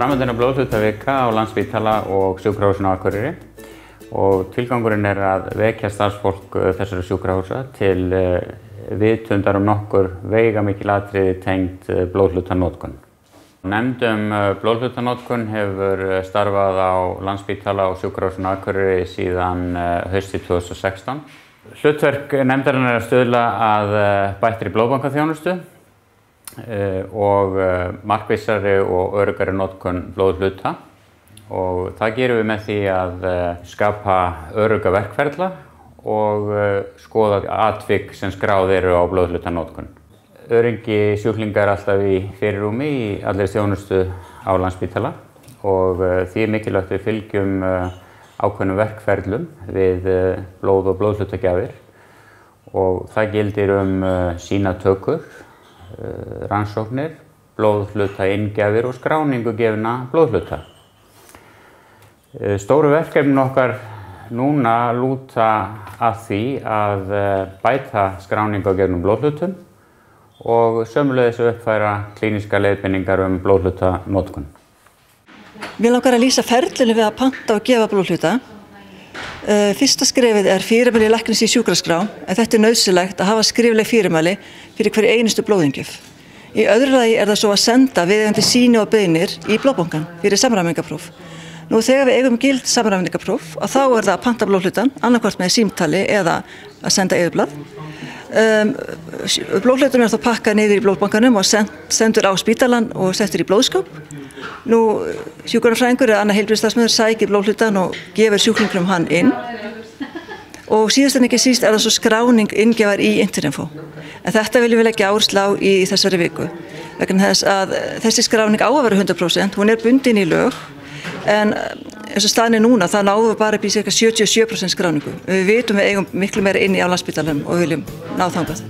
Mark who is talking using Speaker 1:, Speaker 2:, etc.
Speaker 1: Framhaldinu blóðhlutavika á Landspítala og Sjúkrahúsinu á Akureyri og tilgangurinn að vekja starfsfólk þessara sjúkrahúsa til vitundar nokkur veigamikil atriði tengd blóðhlutanotkun. Nefnd blóðhlutanotkun hefur starfað á Landspítala og Sjúkrahúsinu á Akureyri síðan haustið 2016. Hlutverk nefndarinnar að stuðla að bættri blóðbankaþjónustu og markvissari og öruggari notkun blóðhluta og það gerum við með því að skapa örugga verkferla og skoða atvik sem skráð eru á blóðhlutanotkun. Öryggi sjúklinga alltaf í fyrirrúmi í allri þjónustu á Landspítala og því mikilvægt við fylgjum ákveðnum verkferlum við blóð og blóðhlutagjafir og það gildir sýnatökur, rannsóknir, blóðhlutaingjafir og skráningu gefinna blóðhluta. Stóru verkefnin okkar núna lúta að því að bæta skráningu á gefnum blóðhlutum og sömuleiðis uppfæra klínískar leiðbeiningar blóðhlutanotkun.
Speaker 2: Mér langar að lýsa ferlinu við að panta og gefa blóðhluta. Fyrsta skrefið fyrirmæli læknis í sjúkraskrá, en þetta nauðsynlegt að hafa skrifleg fyrirmæli fyrir hverja einustu blóðinngjöf. Í öðru lagi það svo að senda viðeigandi sýni og beiðnir í blóðbankann fyrir samræmingapróf. Nú þegar við eigum gild samræmingapróf, þá það að panta blóðhlutann, annarkvort með símtali eða að senda eyðublað. Blóðhlutunum þá pakkað niður í blóðbankanum og sendur á spítalann og settur í blóðskáp. Nú hjúkrunarfræðingur eða annar heilbrigðisstarfsmaður sækir blóðhlutann og gefur sjúklingnum hann inn. Og síðast en ekki síst það svo skráning inngjafar í Interinfo. En þetta viljum við leggja áherslu á í þessari viku. Vegna þess að þessi skráning á að vera 100%, hún bundin í lög. En eins og staðan núna, það náum við bara upp í ca. 77% skráningu. Við vitum við eigum miklu meira inni á Landspítalanum og viljum ná þangað.